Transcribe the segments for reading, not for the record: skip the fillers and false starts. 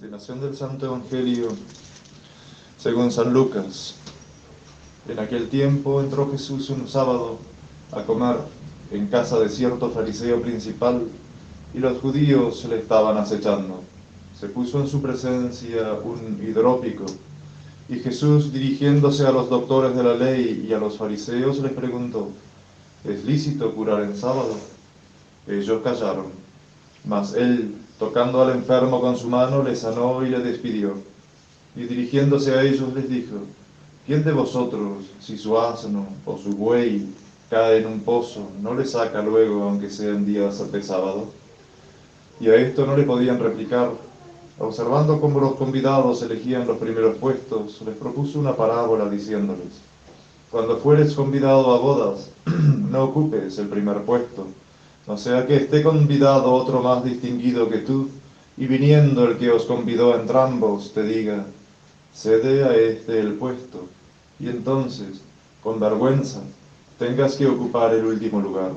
Continuación del Santo Evangelio según San Lucas. En aquel tiempo entró Jesús un sábado a comer en casa de cierto fariseo principal, y los judíos le estaban acechando. Se puso en su presencia un hidrópico, y Jesús, dirigiéndose a los doctores de la ley y a los fariseos, les preguntó: ¿es lícito curar en sábado? Ellos callaron, mas él, tocando al enfermo con su mano, le sanó y le despidió. Y dirigiéndose a ellos les dijo: ¿quién de vosotros, si su asno o su buey cae en un pozo, no le saca luego, aunque sea en días de sábado? Y a esto no le podían replicar. Observando cómo los convidados elegían los primeros puestos, les propuso una parábola diciéndoles: cuando fueres convidado a bodas, no ocupes el primer puesto, no sea que esté convidado otro más distinguido que tú, y viniendo el que os convidó a entrambos, te diga: cede a este el puesto, y entonces, con vergüenza, tengas que ocupar el último lugar.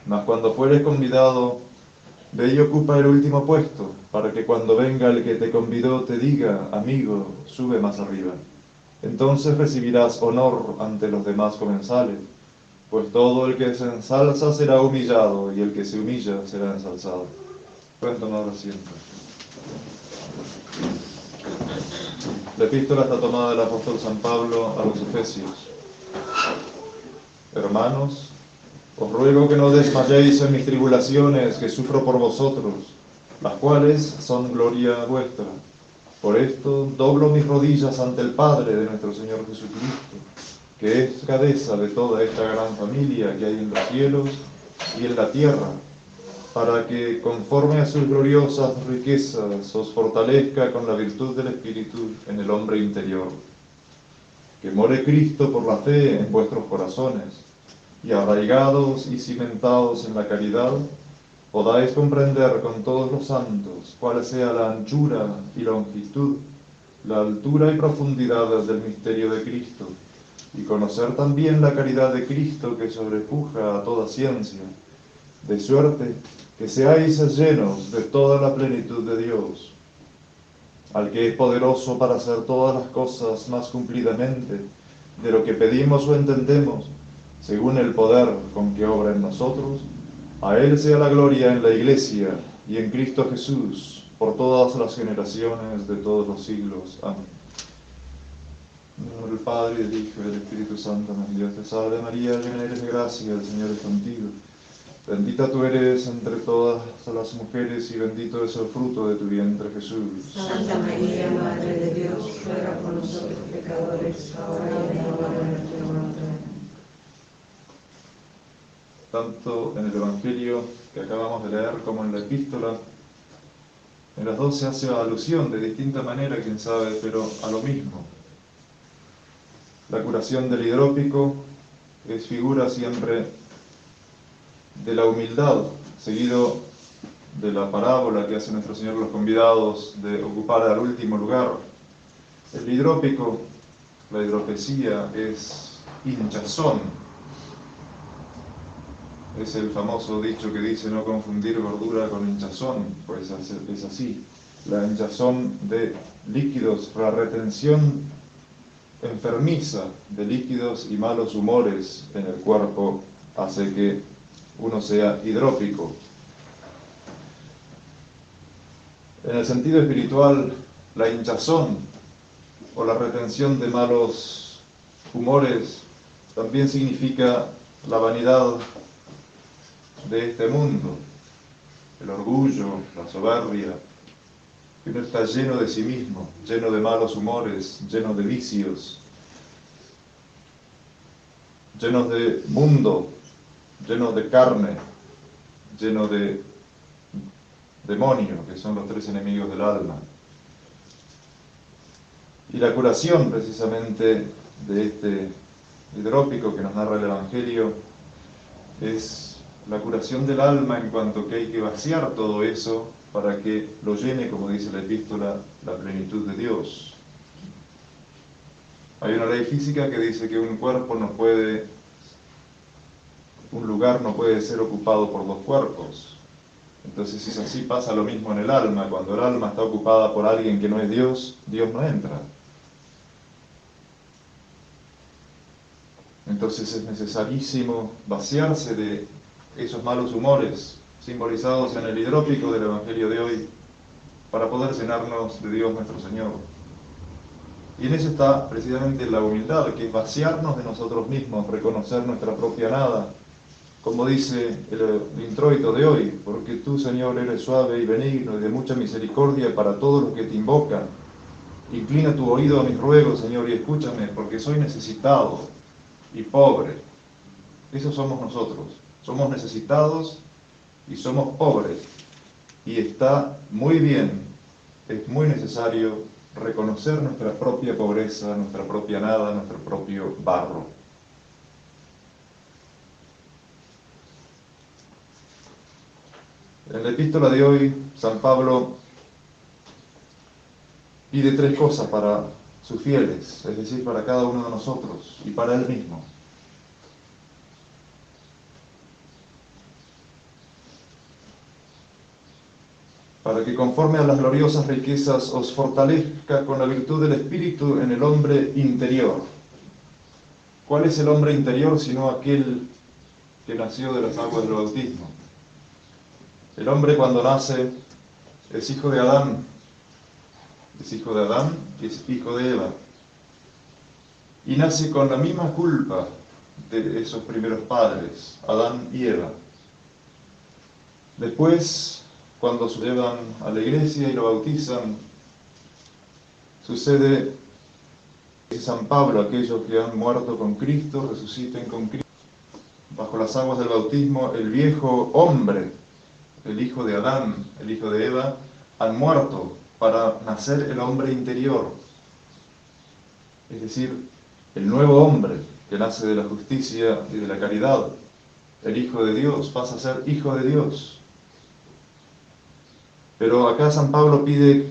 Mas cuando fueres convidado, ve y ocupa el último puesto, para que cuando venga el que te convidó te diga: amigo, sube más arriba. Entonces recibirás honor ante los demás comensales, pues todo el que se ensalza será humillado, y el que se humilla será ensalzado. Pueden tomar asiento. La epístola está tomada del apóstol San Pablo a los Efesios. Hermanos, os ruego que no desmayéis en mis tribulaciones que sufro por vosotros, las cuales son gloria vuestra. Por esto doblo mis rodillas ante el Padre de nuestro Señor Jesucristo, que es cabeza de toda esta gran familia que hay en los cielos y en la tierra, para que, conforme a sus gloriosas riquezas, os fortalezca con la virtud del Espíritu en el hombre interior. Que more Cristo por la fe en vuestros corazones, y arraigados y cimentados en la caridad, podáis comprender con todos los santos cuál sea la anchura y longitud, la altura y profundidad del misterio de Cristo, y conocer también la caridad de Cristo que sobrepuja a toda ciencia, de suerte que seáis llenos de toda la plenitud de Dios, al que es poderoso para hacer todas las cosas más cumplidamente de lo que pedimos o entendemos, según el poder con que obra en nosotros. A Él sea la gloria en la Iglesia y en Cristo Jesús, por todas las generaciones de todos los siglos. Amén. En nombre del Padre, del Hijo y del Espíritu Santo. Amén. Dios te salve María, llena eres de gracia, el Señor es contigo. Bendita tú eres entre todas las mujeres, y bendito es el fruto de tu vientre, Jesús. Santa María, Madre de Dios, ruega por nosotros pecadores, ahora y en la hora de nuestra muerte. Tanto en el Evangelio que acabamos de leer como en la epístola, en las dos se hace alusión de distinta manera, quién sabe, pero a lo mismo. La curación del hidrópico es figura siempre de la humildad, seguido de la parábola que hace nuestro Señor a los convidados de ocupar el último lugar. El hidrópico, la hidropesía, es hinchazón. Es el famoso dicho que dice: no confundir gordura con hinchazón, pues es así. La hinchazón de líquidos, la retención enfermiza de líquidos y malos humores en el cuerpo hace que uno sea hidrópico. En el sentido espiritual, la hinchazón o la retención de malos humores también significa la vanidad de este mundo, el orgullo, la soberbia, que uno está lleno de sí mismo, lleno de malos humores, lleno de vicios, lleno de mundo, lleno de carne, lleno de demonio, que son los tres enemigos del alma. Y la curación precisamente de este hidrópico que nos narra el Evangelio es la curación del alma, en cuanto que hay que vaciar todo eso para que lo llene, como dice la epístola, la plenitud de Dios. Hay una ley física que dice que un lugar no puede ser ocupado por dos cuerpos. Entonces, si es así, pasa lo mismo en el alma. Cuando el alma está ocupada por alguien que no es Dios, Dios no entra. Entonces es necesarísimo vaciarse de esos malos humores simbolizados en el hidrópico del Evangelio de hoy para poder llenarnos de Dios nuestro Señor. Y en eso está precisamente la humildad, que es vaciarnos de nosotros mismos, reconocer nuestra propia nada. Como dice el introito de hoy, porque tú, Señor, eres suave y benigno y de mucha misericordia para todos los que te invocan. Inclina tu oído a mis ruegos, Señor, y escúchame, porque soy necesitado y pobre. Esos somos nosotros. Somos necesitados y somos pobres. Y está muy bien, es muy necesario reconocer nuestra propia pobreza, nuestra propia nada, nuestro propio barro. En la epístola de hoy, San Pablo pide 3 cosas para sus fieles, es decir, para cada uno de nosotros y para él mismo. Para que conforme a las gloriosas riquezas os fortalezca con la virtud del Espíritu en el hombre interior. ¿Cuál es el hombre interior sino aquel que nació de las aguas del bautismo? El hombre cuando nace es hijo de Adán y es hijo de Eva. Y nace con la misma culpa de esos primeros padres, Adán y Eva. Después, cuando se llevan a la iglesia y lo bautizan, sucede que San Pablo, aquellos que han muerto con Cristo, resuciten con Cristo. Bajo las aguas del bautismo, el viejo hombre, el hijo de Adán, el hijo de Eva, han muerto para nacer el hombre interior. Es decir, el nuevo hombre que nace de la justicia y de la caridad, el Hijo de Dios, pasa a ser Hijo de Dios. Pero acá San Pablo pide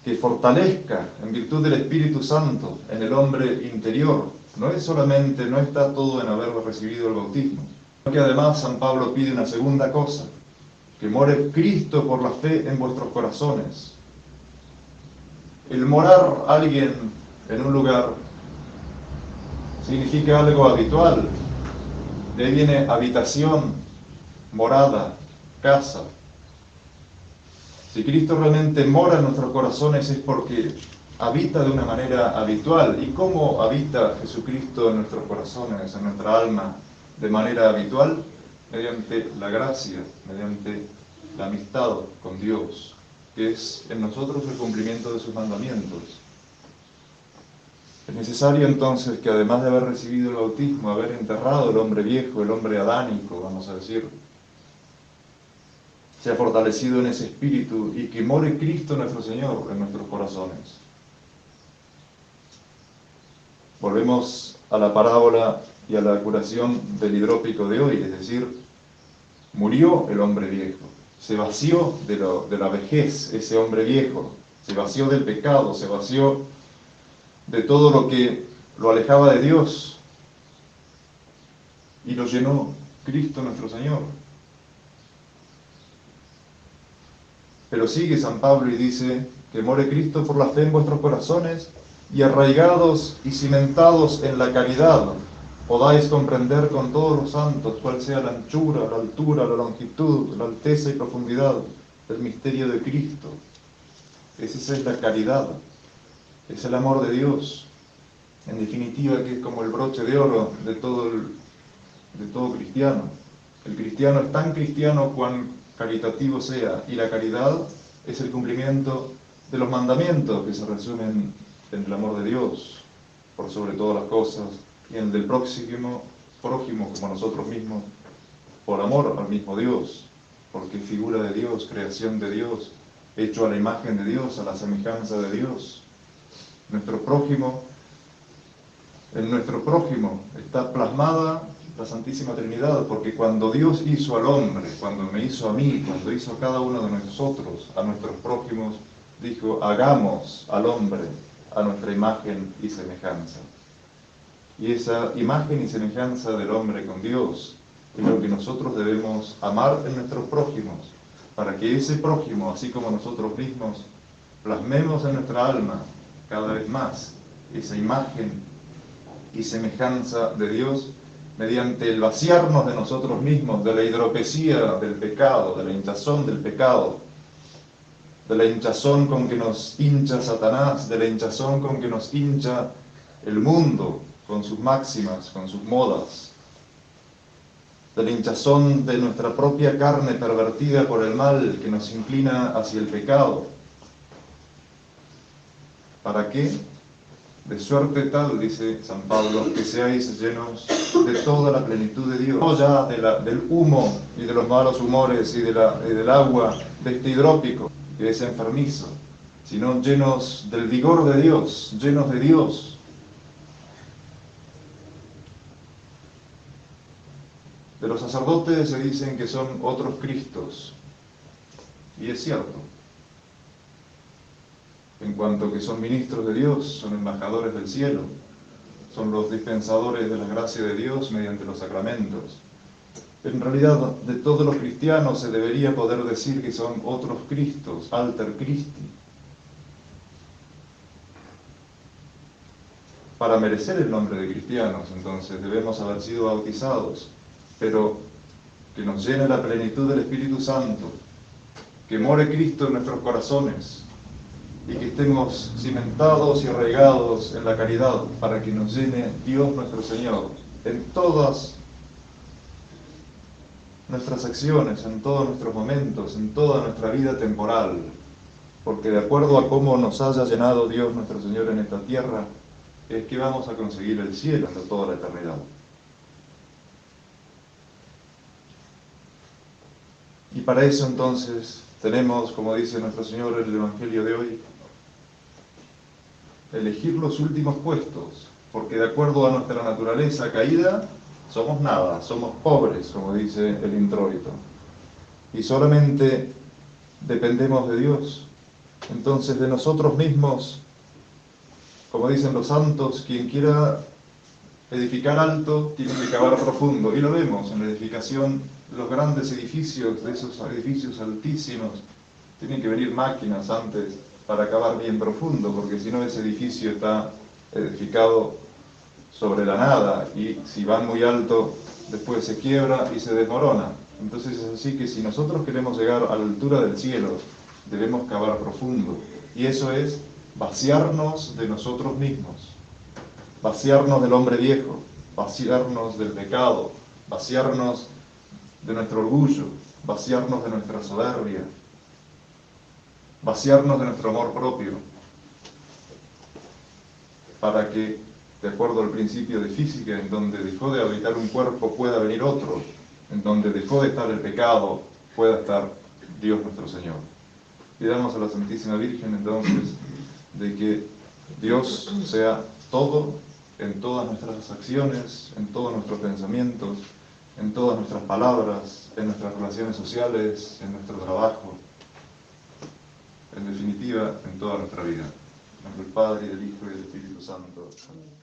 que fortalezca en virtud del Espíritu Santo en el hombre interior. No está todo en haber recibido el bautismo, sino que además San Pablo pide una segunda cosa, que more Cristo por la fe en vuestros corazones. El morar alguien en un lugar significa algo habitual. De ahí viene habitación, morada, casa. Si Cristo realmente mora en nuestros corazones es porque habita de una manera habitual. ¿Y cómo habita Jesucristo en nuestros corazones, en nuestra alma, de manera habitual? Mediante la gracia, mediante la amistad con Dios, que es en nosotros el cumplimiento de sus mandamientos. Es necesario entonces que además de haber recibido el bautismo, haber enterrado el hombre viejo, el hombre adánico, vamos a decir, sea fortalecido en ese espíritu y que more Cristo nuestro Señor en nuestros corazones. Volvemos a la parábola y a la curación del hidrópico de hoy, es decir, murió el hombre viejo, se vació de la vejez ese hombre viejo, se vació del pecado, se vació de todo lo que lo alejaba de Dios y lo llenó Cristo nuestro Señor. Pero sigue San Pablo y dice que more Cristo por la fe en vuestros corazones y arraigados y cimentados en la caridad, podáis comprender con todos los santos cuál sea la anchura, la altura, la longitud, la alteza y profundidad del misterio de Cristo. Esa es la caridad, es el amor de Dios. En definitiva, que es como el broche de oro de todo cristiano. El cristiano es tan cristiano cuán caritativo sea, y la caridad es el cumplimiento de los mandamientos que se resumen en el amor de Dios por sobre todas las cosas y en el del prójimo como nosotros mismos, por amor al mismo Dios, porque es figura de Dios, creación de Dios, hecho a la imagen de Dios, a la semejanza de Dios. En nuestro prójimo está plasmada la Santísima Trinidad, porque cuando Dios hizo al hombre, cuando me hizo a mí, cuando hizo a cada uno de nosotros, a nuestros prójimos, dijo, hagamos al hombre a nuestra imagen y semejanza. Y esa imagen y semejanza del hombre con Dios y lo que nosotros debemos amar en nuestros prójimos, para que ese prójimo, así como nosotros mismos, plasmemos en nuestra alma cada vez más esa imagen y semejanza de Dios mediante el vaciarnos de nosotros mismos, de la hidropesía del pecado, de la hinchazón del pecado, de la hinchazón con que nos hincha Satanás, de la hinchazón con que nos hincha el mundo, con sus máximas, con sus modas, de la hinchazón de nuestra propia carne pervertida por el mal que nos inclina hacia el pecado. ¿Para qué? De suerte tal, dice San Pablo, que seáis llenos de toda la plenitud de Dios, no ya del humo y de los malos humores y del agua de este hidrópico, que es enfermizo, sino llenos del vigor de Dios, llenos de Dios. De los sacerdotes se dicen que son otros Cristos, y es cierto. En cuanto que son ministros de Dios, son embajadores del cielo, son los dispensadores de la gracia de Dios mediante los sacramentos. En realidad, de todos los cristianos se debería poder decir que son otros Cristos, alter Christi. Para merecer el nombre de cristianos, entonces, debemos haber sido bautizados, pero que nos llene la plenitud del Espíritu Santo, que more Cristo en nuestros corazones, y que estemos cimentados y arraigados en la caridad, para que nos llene Dios nuestro Señor en todas nuestras acciones, en todos nuestros momentos, en toda nuestra vida temporal, porque de acuerdo a cómo nos haya llenado Dios nuestro Señor en esta tierra, es que vamos a conseguir el cielo hasta toda la eternidad. Y para eso entonces tenemos, como dice nuestro Señor en el Evangelio de hoy, elegir los últimos puestos, porque de acuerdo a nuestra naturaleza caída, somos nada, somos pobres, como dice el introito, y solamente dependemos de Dios. Entonces de nosotros mismos, como dicen los santos, quien quiera edificar alto tiene que cavar profundo, y lo vemos en la edificación de los grandes edificios, de esos edificios altísimos. Tienen que venir máquinas antes para cavar bien profundo, porque si no ese edificio está edificado sobre la nada, y si van muy alto después se quiebra y se desmorona. Entonces es así que si nosotros queremos llegar a la altura del cielo, debemos cavar profundo, y eso es vaciarnos de nosotros mismos, vaciarnos del hombre viejo, vaciarnos del pecado, vaciarnos de nuestro orgullo, vaciarnos de nuestra soberbia, vaciarnos de nuestro amor propio, para que, de acuerdo al principio de física, en donde dejó de habitar un cuerpo pueda venir otro, en donde dejó de estar el pecado pueda estar Dios nuestro Señor. Pidamos a la Santísima Virgen entonces de que Dios sea todo en todas nuestras acciones, en todos nuestros pensamientos, en todas nuestras palabras, en nuestras relaciones sociales, en nuestro trabajo, en definitiva, en toda nuestra vida. En nombre del Padre, y del Hijo, y del Espíritu Santo. Amén.